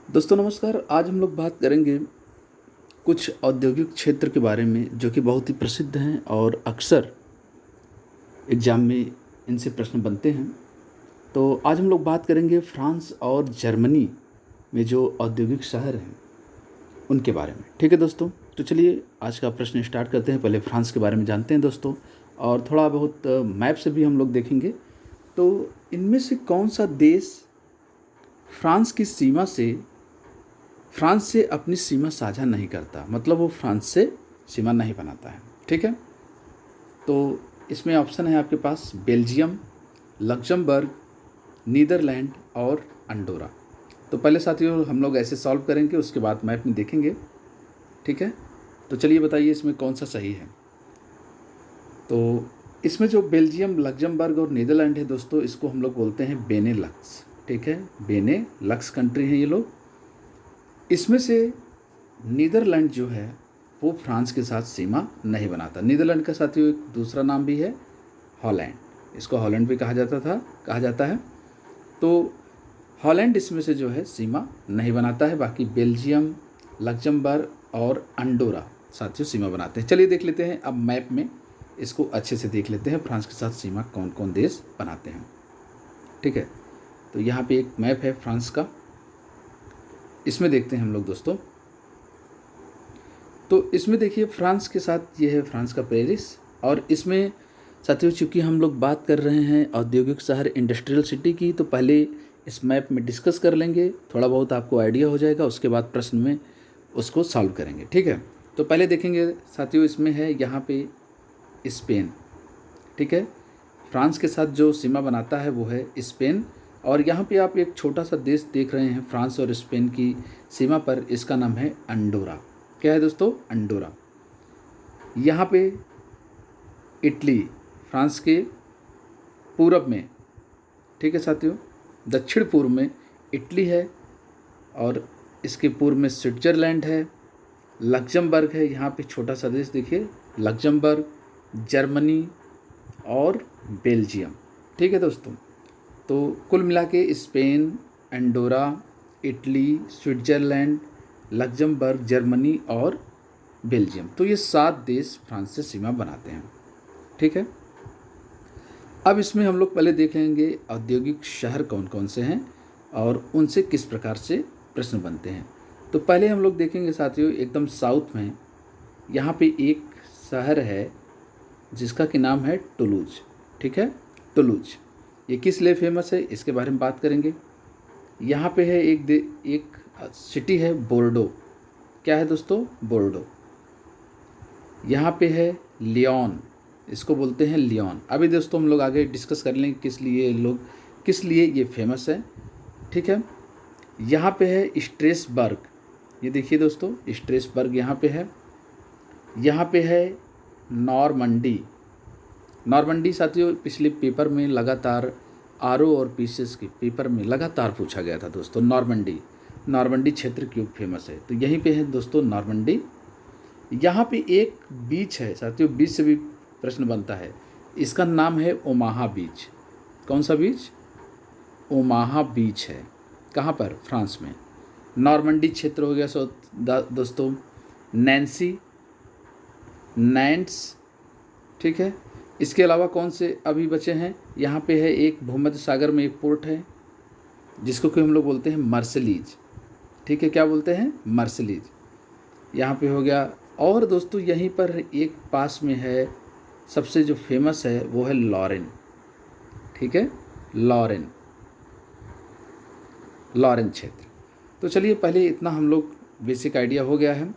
दोस्तों नमस्कार। आज हम लोग बात करेंगे कुछ औद्योगिक क्षेत्र के बारे में जो कि बहुत ही प्रसिद्ध हैं और अक्सर एग्ज़ाम में इनसे प्रश्न बनते हैं। तो आज हम लोग बात करेंगे फ्रांस और जर्मनी में जो औद्योगिक शहर हैं उनके बारे में। ठीक है दोस्तों, तो चलिए आज का प्रश्न स्टार्ट करते हैं। पहले फ्रांस के बारे में जानते हैं दोस्तों, और थोड़ा बहुत मैप से भी हम लोग देखेंगे। तो इनमें से कौन सा देश फ्रांस की सीमा से फ्रांस से अपनी सीमा साझा नहीं करता, मतलब वो फ्रांस से सीमा नहीं बनाता है। ठीक है, तो इसमें ऑप्शन है आपके पास बेल्जियम, लक्जमबर्ग, नीदरलैंड और अंडोरा। तो पहले साथियों हम लोग ऐसे सॉल्व करेंगे, उसके बाद मैप में देखेंगे। ठीक है, तो चलिए बताइए इसमें कौन सा सही है। तो इसमें जो बेल्जियम, लक्जमबर्ग और नीदरलैंड है दोस्तों, इसको हम लोग बोलते हैं बेनेलक्स। ठीक है, बेनेलक्स कंट्री हैं ये लोग। इसमें से नीदरलैंड जो है वो फ्रांस के साथ सीमा नहीं बनाता। नीदरलैंड का साथियों एक दूसरा नाम भी है हॉलैंड, इसको हॉलैंड भी कहा जाता है। तो हॉलैंड इसमें से जो है सीमा नहीं बनाता है। बाकी बेल्जियम, लक्जमबर्ग और अंडोरा साथियों सीमा बनाते हैं। चलिए देख लेते हैं अब मैप में, इसको अच्छे से देख लेते हैं फ्रांस के साथ सीमा कौन कौन देश बनाते हैं। ठीक है, तो यहाँ पे एक मैप है फ्रांस का, इसमें देखते हैं हम लोग दोस्तों। तो इसमें देखिए फ्रांस के साथ ये है फ्रांस का पेरिस, और इसमें साथियों चूँकि हम लोग बात कर रहे हैं औद्योगिक शहर इंडस्ट्रियल सिटी की, तो पहले इस मैप में डिस्कस कर लेंगे, थोड़ा बहुत आपको आइडिया हो जाएगा, उसके बाद प्रश्न में उसको सॉल्व करेंगे। ठीक है, तो पहले देखेंगे साथियों, इसमें है यहाँ पे स्पेन। ठीक है, फ्रांस के साथ जो सीमा बनाता है वो है स्पेन, और यहाँ पे आप एक छोटा सा देश देख रहे हैं फ्रांस और स्पेन की सीमा पर, इसका नाम है अंडोरा। क्या है दोस्तों? अंडोरा। यहाँ पे इटली, फ्रांस के पूरब में, ठीक है साथियों, दक्षिण पूर्व में इटली है, और इसके पूर्व में स्विट्ज़रलैंड है, लक्जमबर्ग है, यहाँ पे छोटा सा देश देखिए लक्जमबर्ग, जर्मनी और बेल्जियम। ठीक है दोस्तों, तो कुल मिला के Spain, Andorra, Italy, Switzerland, Luxembourg, Germany और बेल्जियम, तो ये 7 देश फ्रांस से सीमा बनाते हैं। ठीक है, अब इसमें हम लोग पहले देखेंगे औद्योगिक शहर कौन कौन से हैं और उनसे किस प्रकार से प्रश्न बनते हैं। तो पहले हम लोग देखेंगे साथियों एकदम साउथ में, यहाँ पे एक शहर है जिसका कि नाम है टुलूज। ठीक है, टुलूज ये किस लिए फेमस है इसके बारे में बात करेंगे। यहाँ पे है एक सिटी है बोर्डो। क्या है दोस्तों? बोर्डो। यहाँ पे है लियोन, इसको बोलते हैं लियोन। अभी दोस्तों हम लोग आगे डिस्कस कर लेंगे किस लिए ये फेमस है। ठीक है, यहाँ पे है स्ट्रेसबर्ग, ये देखिए दोस्तों स्ट्रेसबर्ग यहाँ पे है। यहाँ पे है नॉर्मंडी। नॉर्मंडी साथियों पिछले पेपर में लगातार आरओ और पीसीएस के पेपर में लगातार पूछा गया था दोस्तों। नॉर्मंडी क्षेत्र क्यों फेमस है, तो यहीं पे है दोस्तों नॉर्मंडी। यहाँ पे एक बीच है साथियों, बीच से भी प्रश्न बनता है, इसका नाम है ओमाहा बीच। कौन सा बीच? ओमाहा बीच है। कहाँ पर? फ्रांस में। नॉर्मंडी क्षेत्र हो गया दोस्तों नैंस। ठीक है, इसके अलावा कौन से अभी बचे हैं? यहाँ पे है एक भूमध्य सागर में एक पोर्ट है जिसको कि हम लोग बोलते हैं मर्सिलीज। ठीक है, क्या बोलते हैं? मर्सिलीज। यहाँ पे हो गया, और दोस्तों यहीं पर एक पास में है सबसे जो फेमस है वो है लॉरेन। ठीक है, लॉरेन क्षेत्र। तो चलिए पहले इतना हम लोग बेसिक आइडिया हो गया है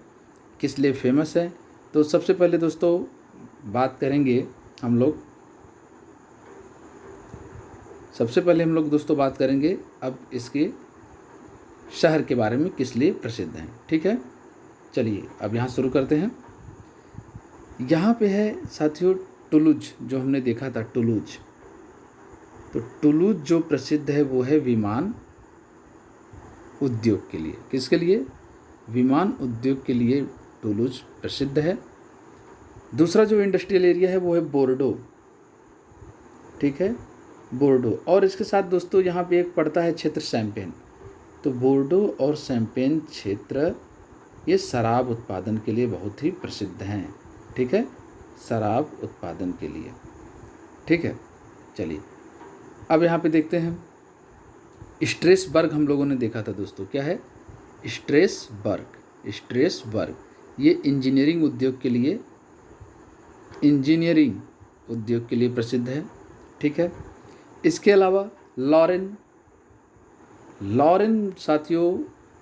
किस लिए फेमस है। तो सबसे पहले दोस्तों बात करेंगे हम लोग अब इसके शहर के बारे में किस लिए प्रसिद्ध हैं। ठीक है, चलिए अब यहाँ शुरू करते हैं। यहाँ पे है साथियों टुलूज, जो हमने देखा था टुलूज। तो टुलूज जो प्रसिद्ध है वो है विमान उद्योग के लिए। किसके लिए? विमान उद्योग के लिए टुलूज प्रसिद्ध है। दूसरा जो इंडस्ट्रियल एरिया है वो है बोर्डो। ठीक है, बोर्डो, और इसके साथ दोस्तों यहाँ पे एक पड़ता है क्षेत्र शैम्पेन। तो बोर्डो और शैम्पेन क्षेत्र ये शराब उत्पादन के लिए बहुत ही प्रसिद्ध हैं। ठीक है, शराब उत्पादन के लिए। ठीक है, चलिए अब यहाँ पे देखते हैं स्ट्रेसबर्ग। हम लोगों ने देखा था दोस्तों, क्या है स्ट्रेसबर्ग। स्ट्रेसबर्ग ये इंजीनियरिंग उद्योग के लिए प्रसिद्ध है। ठीक है, इसके अलावा लॉरेन साथियों,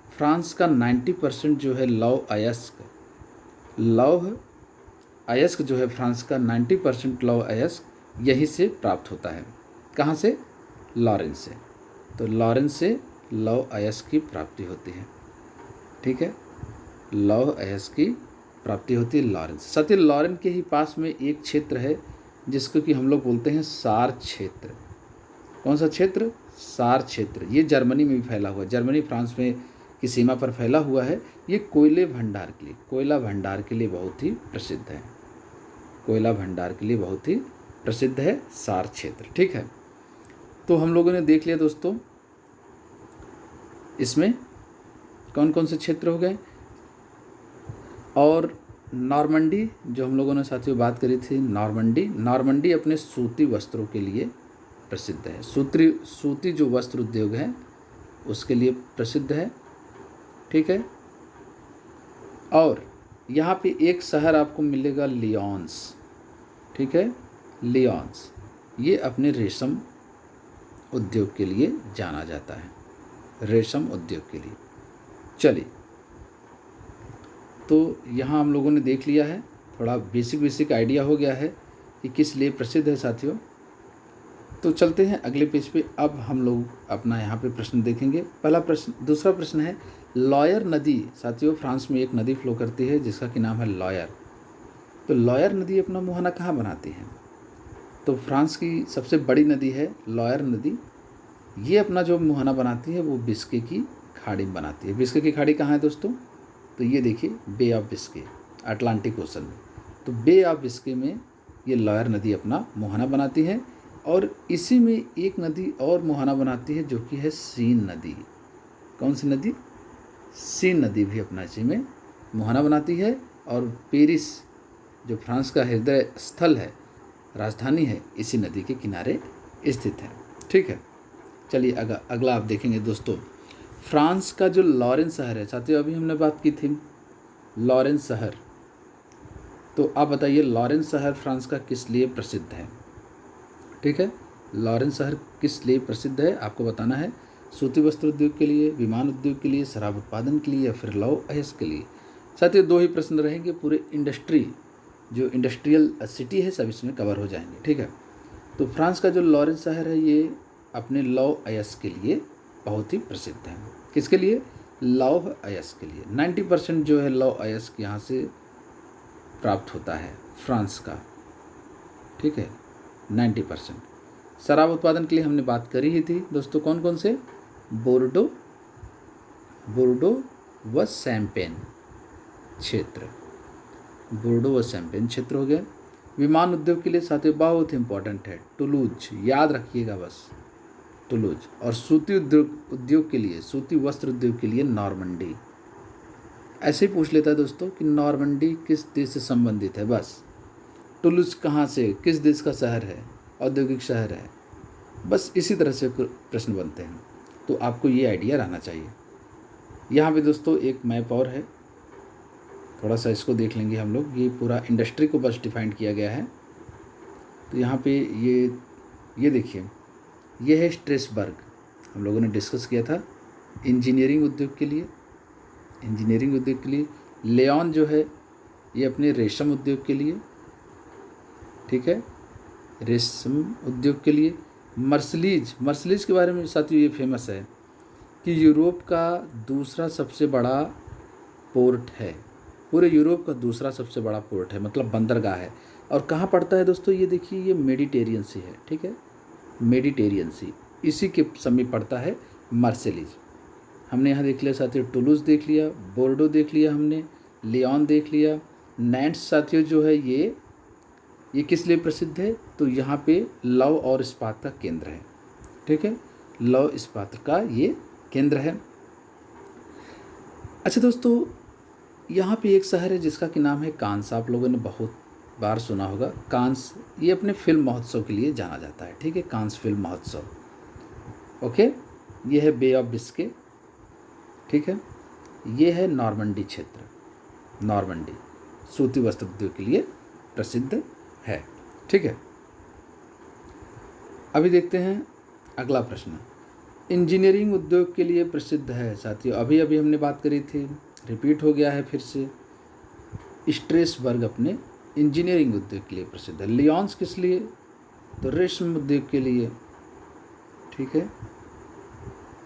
फ्रांस का 90% जो है लौह अयस्क जो है फ्रांस का 90% लौह अयस्क यहीं से प्राप्त होता है। कहाँ से? लॉरेन से। तो लॉरेन से लौह अयस्क की प्राप्ति होती है। ठीक है, लौह अयस्क की प्राप्ति होती है लॉरेन से। साथियों लॉरेन के ही पास में एक क्षेत्र है जिसको कि हम लोग बोलते हैं सार क्षेत्र। कौन सा क्षेत्र? सार क्षेत्र। ये जर्मनी में भी फैला हुआ है, जर्मनी फ्रांस में की सीमा पर फैला हुआ है। ये कोयला भंडार के लिए बहुत ही प्रसिद्ध है। कोयला भंडार के लिए बहुत ही प्रसिद्ध है सार क्षेत्र। ठीक है, तो हम लोगों ने देख लिया दोस्तों इसमें कौन कौन से क्षेत्र हो गए। और नॉर्मंडी जो हम लोगों ने साथियों बात करी थी, नॉर्मंडी अपने सूती वस्त्रों के लिए प्रसिद्ध है। सूती जो वस्त्र उद्योग है उसके लिए प्रसिद्ध है। ठीक है, और यहाँ पे एक शहर आपको मिलेगा लियोन्स। ठीक है, लियोन्स ये अपने रेशम उद्योग के लिए जाना जाता है, रेशम उद्योग के लिए। चलिए, तो यहाँ हम लोगों ने देख लिया है, थोड़ा बेसिक आइडिया हो गया है कि किस लिए प्रसिद्ध है साथियों। तो चलते हैं अगले पेज पे। अब हम लोग अपना यहाँ पे प्रश्न देखेंगे। दूसरा प्रश्न है लॉयर नदी। साथियों फ्रांस में एक नदी फ्लो करती है जिसका कि नाम है लॉयर। तो लॉयर नदी अपना मुहाना कहाँ बनाती है? तो फ्रांस की सबसे बड़ी नदी है लॉयर नदी। ये अपना जो मुहाना बनाती है वो बिस्के की खाड़ी में बनाती है। बिस्के की खाड़ी कहाँ है दोस्तों? तो ये देखिए बे ऑफ बिस्के, अटलांटिक ओशन में। तो बे ऑफ बिस्के में ये लॉयर नदी अपना मुहाना बनाती है। और इसी में एक नदी और मुहाना बनाती है जो कि है सीन नदी। कौन सी नदी? सीन नदी भी अपना इसी में मुहाना बनाती है। और पेरिस जो फ्रांस का हृदय स्थल है, राजधानी है, इसी नदी के किनारे स्थित है। ठीक है, चलिए अगला आप देखेंगे दोस्तों, फ्रांस का जो लॉरेन शहर है। साथियों अभी हमने बात की थी लॉरेन शहर। तो आप बताइए लॉरेन शहर फ्रांस का किस लिए प्रसिद्ध है? ठीक है, लॉरेन शहर किस लिए प्रसिद्ध है आपको बताना है। सूती वस्त्र उद्योग के लिए, विमान उद्योग के लिए, शराब उत्पादन के लिए, या फिर लौह अयस्क के लिए। साथियों 2 ही प्रश्न रहेंगे, पूरे इंडस्ट्रियल सिटी है सब इसमें कवर हो जाएंगे। ठीक है, तो फ्रांस का जो लॉरेन शहर है ये अपने लौह अयस्क के लिए बहुत ही प्रसिद्ध है। किसके लिए? लौह अयस्क के लिए। 90% जो है लौह अयस्क यहाँ से प्राप्त होता है फ्रांस का। ठीक है, 90%। शराब उत्पादन के लिए हमने बात करी ही थी दोस्तों, कौन कौन से? बोर्डो व शैम्पेन क्षेत्र, बोर्डो व शैम्पेन क्षेत्र हो गया। विमान उद्योग के लिए साथियों बहुत इंपॉर्टेंट है टुलूज, याद रखिएगा बस टुलूज। और सूती उद्योग के लिए, सूती वस्त्र उद्योग के लिए नॉर्मंडी। ऐसे ही पूछ लेता है दोस्तों कि नॉर्मंडी किस देश से संबंधित है, बस। टुलूज कहाँ से, किस देश का शहर है, औद्योगिक शहर है, बस इसी तरह से प्रश्न बनते हैं। तो आपको ये आइडिया रहना चाहिए। यहाँ पे दोस्तों एक मैप और है, थोड़ा सा इसको देख लेंगे हम लोग। ये पूरा इंडस्ट्री को बस डिफाइन किया गया है। तो यहाँ पे ये देखिए, ये है स्ट्रेसबर्ग, हम लोगों ने डिस्कस किया था इंजीनियरिंग उद्योग के लिए। लियोन जो है ये अपने रेशम उद्योग के लिए। ठीक है, रेशम उद्योग के लिए। मर्सलीज के बारे में साथियों ये फेमस है कि यूरोप का दूसरा सबसे बड़ा पोर्ट है, पूरे यूरोप का दूसरा सबसे बड़ा पोर्ट है, मतलब बंदरगाह है। और कहाँ पड़ता है दोस्तों? ये देखिए ये मेडिटेरियन सी है। ठीक है, मेडिटेरियन सी, इसी के समीप पड़ता है मर्सलीज। हमने यहाँ देख लिया साथियों, टुलूज देख लिया, बोर्डो देख लिया हमने, लियोन देख लिया। नैंट्स साथियों जो है ये किस लिए प्रसिद्ध है? तो यहाँ पे लौह और इस्पात का केंद्र है। ठीक है, लौह इस्पात का ये केंद्र है। अच्छा दोस्तों, यहाँ पे एक शहर है जिसका कि नाम है कांस। आप लोगों ने बहुत बार सुना होगा कांस। ये अपने फिल्म महोत्सव के लिए जाना जाता है, ठीक है, कांस फिल्म महोत्सव। ओके, ये है बे ऑफ बिस्के, ठीक है। ये है नॉर्मंडी क्षेत्र, नॉर्मंडी सूती वस्त्र उद्योग के लिए प्रसिद्ध है, ठीक है। अभी देखते हैं अगला प्रश्न। इंजीनियरिंग उद्योग के लिए प्रसिद्ध है साथियों, अभी अभी हमने बात करी थी, रिपीट हो गया है फिर से। स्ट्रेसबर्ग अपने इंजीनियरिंग उद्योग के लिए प्रसिद्ध है। लियोन्स किस लिए? तो रेशम उद्योग के लिए, ठीक है।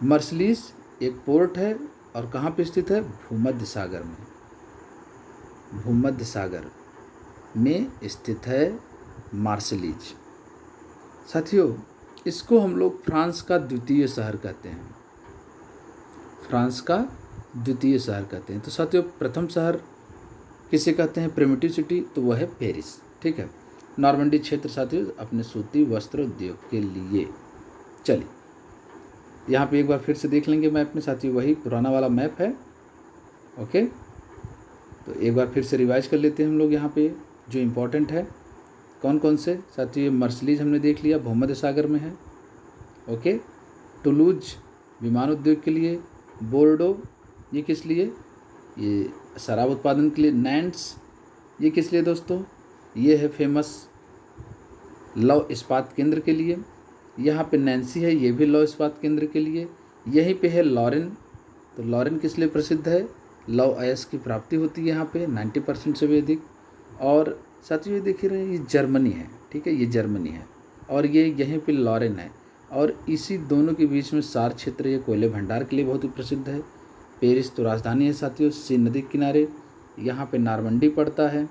मर्सलीज एक पोर्ट है और कहाँ पे स्थित है? भूमध्य सागर में, भूमध्य सागर में स्थित है मार्सलीज। साथियों, इसको हम लोग फ्रांस का द्वितीय शहर कहते हैं, फ्रांस का द्वितीय शहर कहते हैं। तो साथियों, प्रथम शहर किसे कहते हैं प्रिमिटिव सिटी? तो वह है पेरिस, ठीक है। नॉर्मंडी क्षेत्र साथियों अपने सूती वस्त्र उद्योग के लिए। चलिए यहाँ पे एक बार फिर से देख लेंगे मैप में साथियों, वही पुराना वाला मैप है। ओके, तो एक बार फिर से रिवाइज कर लेते हैं हम लोग यहाँ पे जो इम्पोर्टेंट है। कौन कौन से साथियों? मर्सलीज हमने देख लिया, भूमध्य सागर में है। ओके, टुलूज विमान उद्योग के लिए, बोर्डो ये किस लिए? ये शराब उत्पादन के लिए। नैंट्स ये किस लिए दोस्तों? ये है फेमस लौह इस्पात केंद्र के लिए। यहाँ पे नैन्सी है, ये भी लौह इस्पात केंद्र के लिए। यहीं पे है लॉरेन, तो लॉरेन किस लिए प्रसिद्ध है? लौह अयस्क की प्राप्ति होती है यहाँ पे 90% से भी अधिक। और साथियों ये देख रहे हैं, ये जर्मनी है, ठीक है, ये जर्मनी है और ये यहीं पे लॉरेन है। और इसी दोनों के बीच में सार क्षेत्र, ये कोयले भंडार के लिए बहुत ही प्रसिद्ध है। पेरिस तो राजधानी है साथियों, सीन नदी के किनारे। यहाँ पे नॉर्मंडी पड़ता है,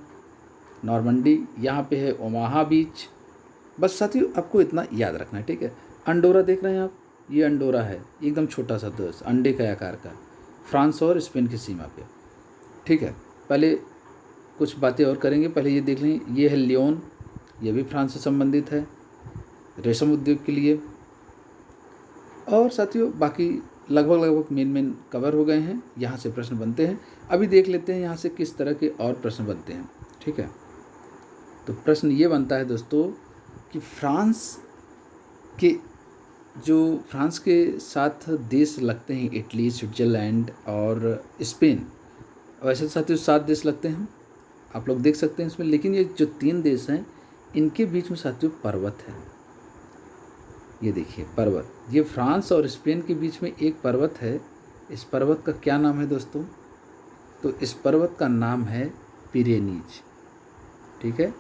नॉर्मंडी। यहाँ पे है ओमाहा बीच। बस साथियों आपको इतना याद रखना है, ठीक है। अंडोरा देख रहे हैं आप, ये अंडोरा है, एकदम छोटा सा देश, अंडे का आकार का, फ्रांस और स्पेन की सीमा पे, ठीक है। पहले कुछ बातें और करेंगे, पहले ये देख लें, ये है लियोन, ये भी फ्रांस से संबंधित है रेशम उद्योग के लिए। और साथियों बाकी लगभग मेन कवर हो गए हैं। यहाँ से प्रश्न बनते हैं, अभी देख लेते हैं यहाँ से किस तरह के और प्रश्न बनते हैं, ठीक है। तो प्रश्न ये बनता है दोस्तों कि फ्रांस के साथ देश लगते हैं, इटली, स्विट्ज़रलैंड और स्पेन। वैसे तो साथियों 7 देश लगते हैं, आप लोग देख सकते हैं इसमें, लेकिन ये जो 3 देश हैं इनके बीच में साथियों पर्वत है। ये देखिए पर्वत, ये फ्रांस और स्पेन के बीच में एक पर्वत है। इस पर्वत का क्या नाम है दोस्तों? तो इस पर्वत का नाम है पिरेनीज, ठीक है,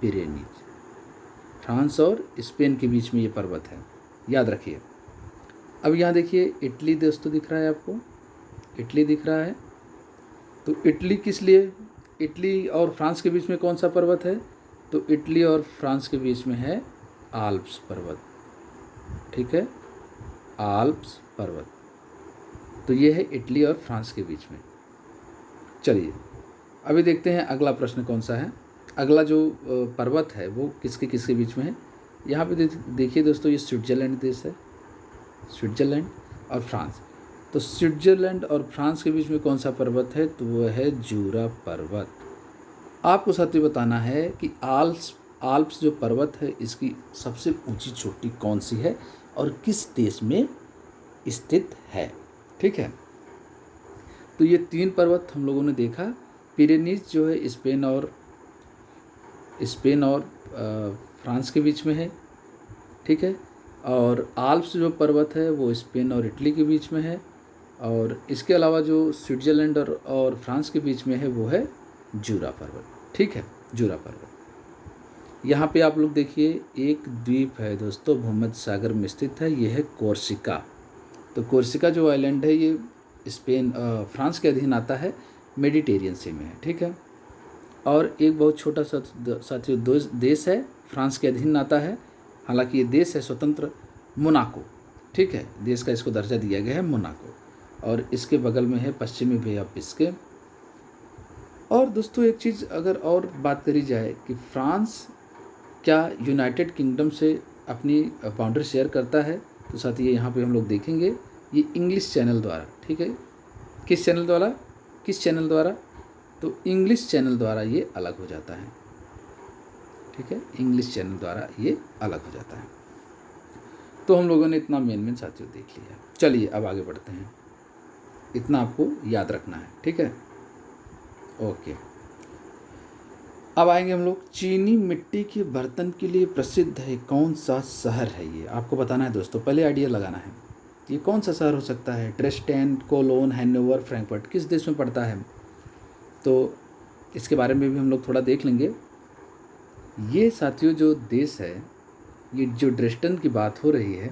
पिरेनीज। फ्रांस और स्पेन के बीच में ये पर्वत है, याद रखिए। अब यहाँ देखिए इटली दोस्तों दिख रहा है आपको, इटली दिख रहा है। तो इटली किस लिए? इटली और फ्रांस के बीच में कौन सा पर्वत है? तो इटली और फ्रांस के बीच में है आल्प्स पर्वत, ठीक है, आल्प्स पर्वत। तो ये है इटली और फ्रांस के बीच में। चलिए अभी देखते हैं अगला प्रश्न कौन सा है। अगला जो पर्वत है वो किसके किसके बीच में है? यहाँ पे देखिए दोस्तों, ये स्विट्ज़रलैंड देश है, स्विट्ज़रलैंड और फ्रांस। तो स्विट्ज़रलैंड और फ्रांस के बीच में कौन सा पर्वत है? तो वह है जूरा पर्वत। आपको साथियों बताना है कि आल्प्स जो पर्वत है इसकी सबसे ऊंची चोटी कौन सी है और किस देश में स्थित है, ठीक है। तो ये 3 पर्वत हम लोगों ने देखा। पिरेनीज जो है स्पेन और फ्रांस के बीच में है, ठीक है। और आल्प्स जो पर्वत है वो स्पेन और इटली के बीच में है। और इसके अलावा जो स्विट्ज़रलैंड और फ्रांस के बीच में है वो है जूरा पर्वत, ठीक है, जूरा पर्वत। यहाँ पे आप लोग देखिए एक द्वीप है दोस्तों, भूमध्य सागर में स्थित है, ये है कोर्सिका। तो कोर्सिका जो आइलैंड है ये फ्रांस के अधीन आता है, मेडिटेरियन सी में है, ठीक है। और एक बहुत छोटा सा साथियों देश है, फ्रांस के अधीन आता है, हालांकि ये देश है स्वतंत्र, मोनाको, ठीक है, देश का इसको दर्जा दिया गया है मोनाको। और इसके बगल में है पश्चिमी बे ऑफ बिस्के। और दोस्तों एक चीज़ अगर और बात करी जाए कि फ्रांस क्या यूनाइटेड किंगडम से अपनी बाउंड्री शेयर करता है, तो साथ ही यहाँ पे हम लोग देखेंगे ये इंग्लिश चैनल द्वारा, ठीक है, किस चैनल द्वारा? किस चैनल द्वारा? तो इंग्लिश चैनल द्वारा ये अलग हो जाता है। ठीक है, इंग्लिश चैनल द्वारा ये अलग हो जाता है। तो हम लोगों ने इतना मेन साथियों देख लिया। चलिए अब आगे बढ़ते हैं, इतना आपको याद रखना है। ठीक है, ओके। अब आएंगे हम लोग, चीनी मिट्टी के बर्तन के लिए प्रसिद्ध है कौन सा शहर है? ये आपको बताना है दोस्तों, पहले आइडिया लगाना है। ये कौन सा शहर हो सकता है? ड्रेस्डेन, कोलोन, हैनोवर, फ्रैंकफर्ट, किस देश में पड़ता है? तो इसके बारे में भी हम लोग थोड़ा देख लेंगे। ये साथियों जो देश है, ये जो ड्रेस्डेन की बात हो रही है,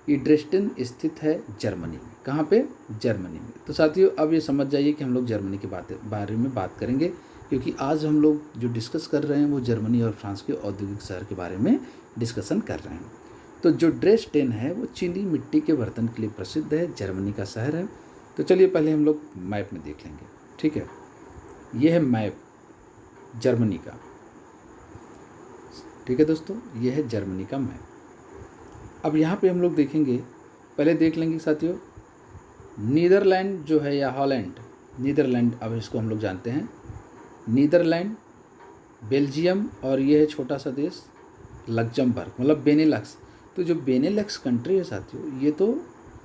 ये ड्रेस्डेन स्थित है जर्मनी में। कहाँ पे? जर्मनी में। तो साथियों अब ये समझ जाइए कि हम लोग जर्मनी के बारे में बात करेंगे, क्योंकि आज हम लोग जो डिस्कस कर रहे हैं वो जर्मनी और फ्रांस के औद्योगिक शहर के बारे में डिस्कशन कर रहे हैं। तो जो ड्रेस्डेन है वो चीनी मिट्टी के बर्तन के लिए प्रसिद्ध है, जर्मनी का शहर है। तो चलिए पहले हम लोग मैप में देख लेंगे। ठीक है, ये है मैप जर्मनी का। ठीक है दोस्तों, ये है जर्मनी का मैप। अब यहाँ पे हम लोग देखेंगे, पहले देख लेंगे साथियों, नीदरलैंड जो है या हॉलैंड, नीदरलैंड अब इसको हम लोग जानते हैं, नीदरलैंड, बेल्जियम, और ये है छोटा सा देश लग्जमबर्ग, मतलब बेनेलक्स। तो जो बेनेलक्स कंट्री है साथियों, ये तो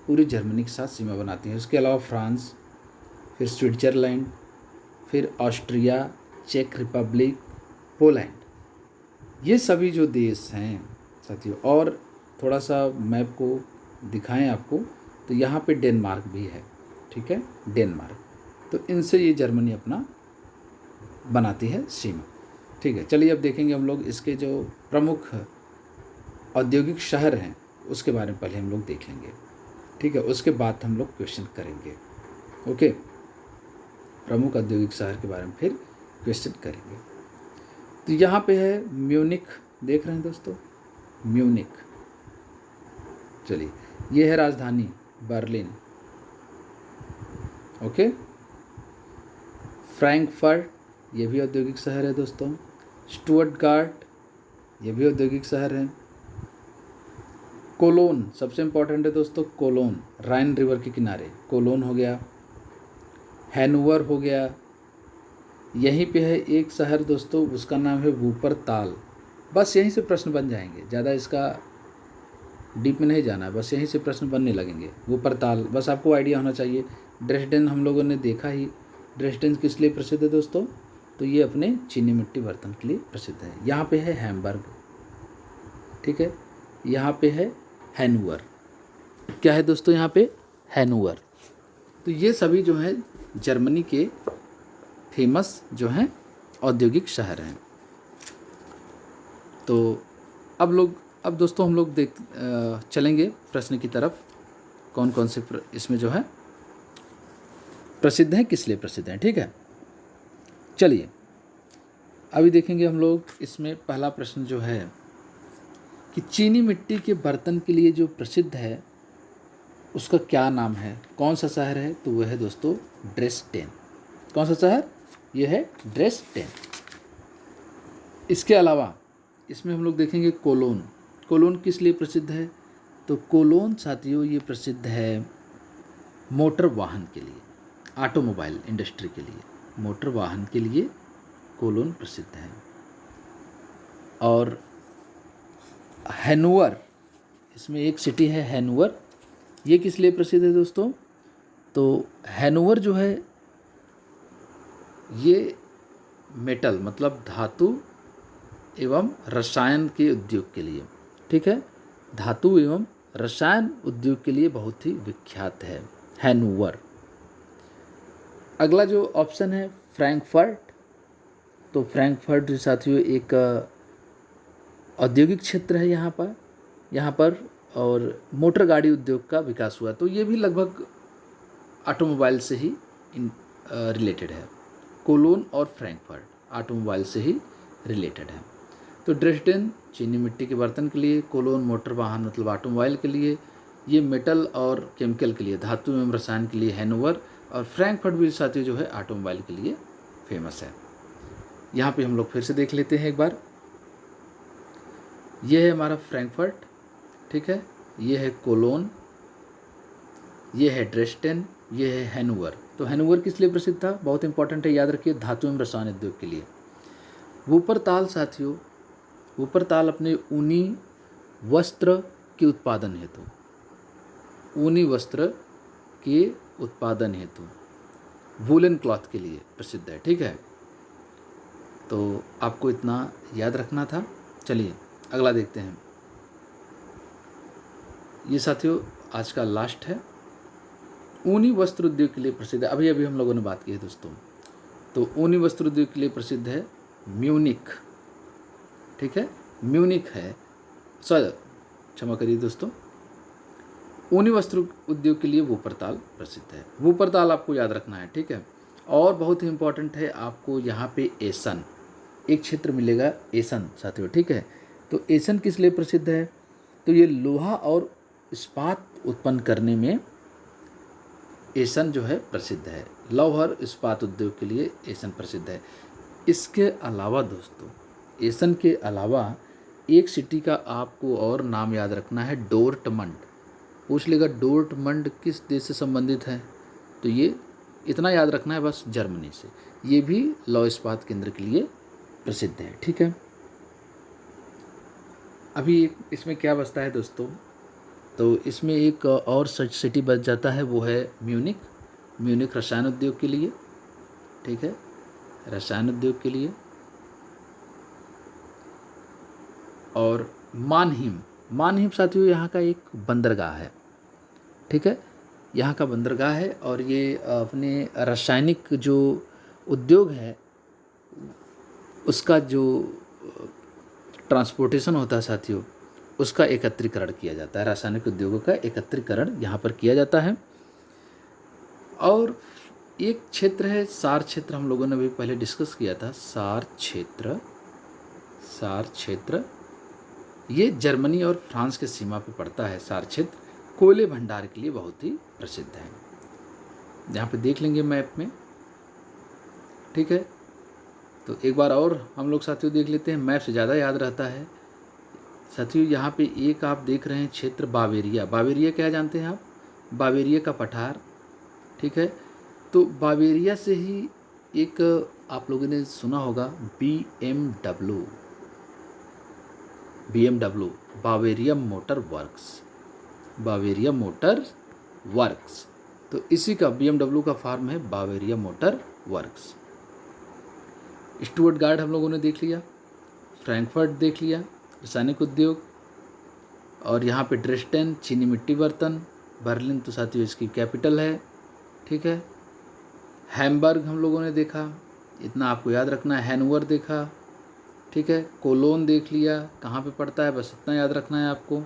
पूरी जर्मनी के साथ सीमा बनाती है। उसके अलावा फ्रांस, फिर स्विट्ज़रलैंड, फिर ऑस्ट्रिया, चेक रिपब्लिक, पोलैंड, ये सभी जो देश हैं साथियों। और थोड़ा सा मैप को दिखाएं आपको, तो यहाँ पे डेनमार्क भी है। ठीक है, डेनमार्क, तो इनसे ये जर्मनी अपना बनाती है सीमा। ठीक है, चलिए अब देखेंगे हम लोग इसके जो प्रमुख औद्योगिक शहर हैं उसके बारे में पहले हम लोग देख लेंगे। ठीक है, उसके बाद हम लोग क्वेश्चन करेंगे। ओके, प्रमुख औद्योगिक शहर के बारे में फिर क्वेश्चन करेंगे। तो यहाँ पे है म्यूनिख, देख रहे हैं दोस्तों, म्यूनिख। चलिए, ये है राजधानी बर्लिन। ओके, फ्रैंकफर्ट, ये भी औद्योगिक शहर है दोस्तों। स्टुटगार्ट, ये भी औद्योगिक शहर है। कोलोन सबसे इम्पोर्टेंट है दोस्तों, कोलोन, राइन रिवर के किनारे कोलोन हो गया। हैनोवर हो गया। यहीं पे है एक शहर दोस्तों, उसका नाम है वूपरताल। बस यहीं से प्रश्न बन जाएंगे, ज़्यादा इसका डीप में नहीं जाना है, बस यहीं से प्रश्न बनने लगेंगे। वूपरताल, बस आपको आइडिया होना चाहिए। ड्रेस्डेन हम लोगों ने देखा ही, ड्रेस्डेन किस लिए प्रसिद्ध है दोस्तों? तो ये अपने चीनी मिट्टी बर्तन के लिए प्रसिद्ध है। यहाँ पे है हैम्बर्ग। ठीक है, यहाँ पे है हैनोवर। क्या है दोस्तों यहाँ पे? हैनोवर। तो ये सभी जो है जर्मनी के फेमस जो हैं औद्योगिक शहर हैं। तो अब दोस्तों हम लोग चलेंगे प्रश्न की तरफ, कौन कौन से इसमें जो है प्रसिद्ध हैं, किस लिए प्रसिद्ध हैं। ठीक है, चलिए अभी देखेंगे हम लोग इसमें पहला प्रश्न जो है कि चीनी मिट्टी के बर्तन के लिए जो प्रसिद्ध है उसका क्या नाम है, कौन सा शहर है? तो वह है दोस्तों ड्रेस्डेन। कौन सा शहर? ये है ड्रेस्डेन। इसके अलावा इसमें हम लोग देखेंगे कोलोन। कोलोन किस लिए प्रसिद्ध है? तो कोलोन साथियों ये प्रसिद्ध है मोटर वाहन के लिए, ऑटोमोबाइल इंडस्ट्री के लिए, मोटर वाहन के लिए कोलोन प्रसिद्ध है। और हैनोवर, इसमें एक सिटी है हैनोवर, ये किस लिए प्रसिद्ध है दोस्तों? तो हैनोवर जो है ये मेटल मतलब धातु एवं रसायन के उद्योग के लिए, ठीक है, धातु एवं रसायन उद्योग के लिए बहुत ही विख्यात है हैनोवर। अगला जो ऑप्शन है फ्रैंकफर्ट, तो फ्रैंकफर्ट साथियों एक औद्योगिक क्षेत्र है यहाँ पर और मोटर गाड़ी उद्योग का विकास हुआ, तो ये भी लगभग ऑटोमोबाइल से ही रिलेटेड है। कोलोन और फ्रैंकफर्ट ऑटोमोबाइल से ही रिलेटेड है। तो ड्रेस्डेन चीनी मिट्टी के बर्तन के लिए, कोलोन मोटर वाहन मतलब ऑटोमोबाइल के लिए, ये मेटल और केमिकल के लिए, धातु एवं रसायन के लिए हैनोवर, और फ्रैंकफर्ट भी साथियों जो है ऑटोमोबाइल के लिए फेमस है। यहाँ पे हम लोग फिर से देख लेते हैं एक बार। ये है हमारा फ्रैंकफर्ट, ठीक है, ये है कोलोन, ये है ड्रेस्डेन, ये है हैनोवर। तो हैनोवर किस लिए प्रसिद्ध था, बहुत इंपॉर्टेंट है, याद रखिए, धातु एवं रसायन उद्योग के लिए। वूपरताल साथियों, वूपरताल अपने ऊनी वस्त्र के उत्पादन हेतु, ऊनी वस्त्र के उत्पादन हेतु, वूलन क्लॉथ के लिए प्रसिद्ध है। ठीक है, तो आपको इतना याद रखना था। चलिए अगला देखते हैं। ये साथियों आज का लास्ट है। ऊनी वस्त्र उद्योग के लिए प्रसिद्ध है, अभी अभी हम लोगों ने बात की है दोस्तों। तो ऊनी वस्त्र उद्योग के लिए प्रसिद्ध है म्यूनिख। ठीक है, म्यूनिख है, क्षमा करिए दोस्तों, ऊनी वस्त्र उद्योग के लिए वूपरताल प्रसिद्ध है। वूपरताल आपको याद रखना है। ठीक है, और बहुत ही इंपॉर्टेंट है आपको यहाँ पे एसन, एक क्षेत्र मिलेगा एसन साथियों। ठीक है, तो एसन किस लिए प्रसिद्ध है, तो ये लोहा और इस्पात उत्पन्न करने में एसन जो है प्रसिद्ध है। लौह और इस्पात उद्योग के लिए एसन प्रसिद्ध है। इसके अलावा दोस्तों, एसन के अलावा एक सिटी का आपको और नाम याद रखना है, डोर्टमंड। पूछ लेगा डोर्टमंड किस देश से संबंधित है, तो ये इतना याद रखना है बस, जर्मनी से। ये भी लौह इस्पात केंद्र के लिए प्रसिद्ध है। ठीक है, अभी इसमें क्या बचता है दोस्तों, तो इसमें एक और सिटी बच जाता है, वो है म्यूनिख। म्यूनिख रसायन उद्योग के लिए। ठीक है, रसायन उद्योग के लिए। और मानहिम, मानहिम साथियों यहाँ का एक बंदरगाह है। ठीक है, यहाँ का बंदरगाह है, और ये अपने रासायनिक जो उद्योग है उसका जो ट्रांसपोर्टेशन होता है साथियों, उसका एकत्रीकरण किया जाता है। रासायनिक उद्योगों का एकत्रीकरण यहाँ पर किया जाता है। और एक क्षेत्र है सार क्षेत्र, हम लोगों ने भी पहले डिस्कस किया था, सार क्षेत्र। सार क्षेत्र ये जर्मनी और फ्रांस के सीमा पर पड़ता है। सार क्षेत्र कोयले भंडार के लिए बहुत ही प्रसिद्ध है। यहाँ पे देख लेंगे मैप में। ठीक है, तो एक बार और हम लोग साथियों देख लेते हैं, मैप से ज़्यादा याद रहता है साथियों। यहाँ पे एक आप देख रहे हैं क्षेत्र बावेरिया। बावेरिया क्या जानते हैं आप, बावेरिया का पठार। ठीक है, तो बावेरिया से ही एक आप लोगों ने सुना होगा BMW, Bavaria motor works, Bavaria motor works. तो इसी का BMW का फार्म है बावेरिया मोटर वर्क्स। स्टुअर्टगार्ड हम लोगों ने देख लिया, फ्रैंकफर्ट देख लिया, रासायनिक उद्योग, और यहाँ पे ड्रेस्डेन चीनी मिट्टी बर्तन, बर्लिन तो साथियों इसकी कैपिटल है। ठीक है, हैम्बर्ग हम लोगों ने देखा, इतना आपको याद रखना है। हैनोवर देखा। ठीक है, कोलोन देख लिया, कहाँ पे पड़ता है, बस इतना याद रखना है आपको।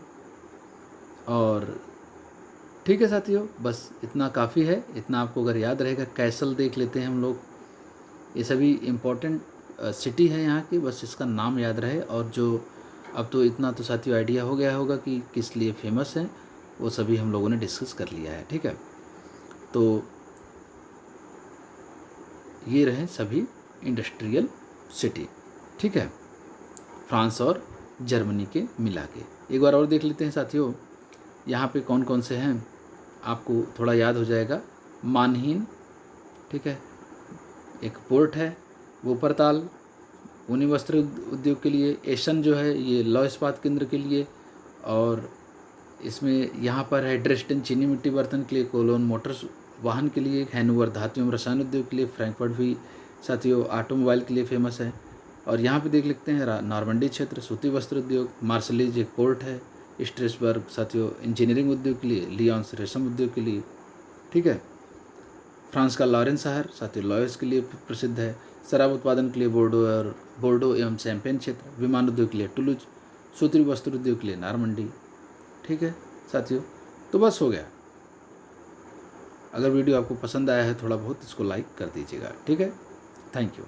और ठीक है साथियों, बस इतना काफ़ी है, इतना आपको अगर याद रहेगा। कैसल देख लेते हैं हम लोग, ये सभी इम्पोर्टेंट सिटी है यहाँ की, बस इसका नाम याद रहे। और जो अब तो इतना तो साथियों आइडिया हो गया होगा कि किस लिए फेमस है, वो सभी हम लोगों ने डिस्कस कर लिया है। ठीक है, तो ये रहे सभी इंडस्ट्रियल सिटी। ठीक है, फ्रांस और जर्मनी के मिला के। एक बार और देख लेते हैं साथियों, यहाँ पे कौन कौन से हैं, आपको थोड़ा याद हो जाएगा। मानहीन, ठीक है, एक पोर्ट है। वूपरताल ऊनी वस्त्र उद्योग के लिए। एसन जो है ये लौह इस्पात केंद्र के लिए। और इसमें यहाँ पर है ड्रेस्डेन चीनी मिट्टी बर्तन के लिए, कोलोन मोटर वाहन के लिए, हैनोवर धातु एवं रसायन उद्योग के लिए, फ्रैंकफर्ट भी साथियों ऑटोमोबाइल के लिए फेमस है। और यहाँ पे देख लेते हैं नॉर्मंडी क्षेत्र सूती वस्त्र उद्योग, मार्सलीज एक पोर्ट है, स्ट्रेसबर्ग साथियों इंजीनियरिंग उद्योग के लिए, लियोन्स रेशम उद्योग के लिए। ठीक है, फ्रांस का लॉरेन शहर साथियों लॉयस के लिए प्रसिद्ध है। शराब उत्पादन के लिए बोर्डो एवं शैम्पेन क्षेत्र, विमान उद्योग के लिए टुलूज, सूती वस्त्र उद्योग के लिए नॉर्मंडी। ठीक है साथियों, तो बस हो गया। अगर वीडियो आपको पसंद आया है थोड़ा बहुत, इसको लाइक कर दीजिएगा। ठीक है, थैंक यू।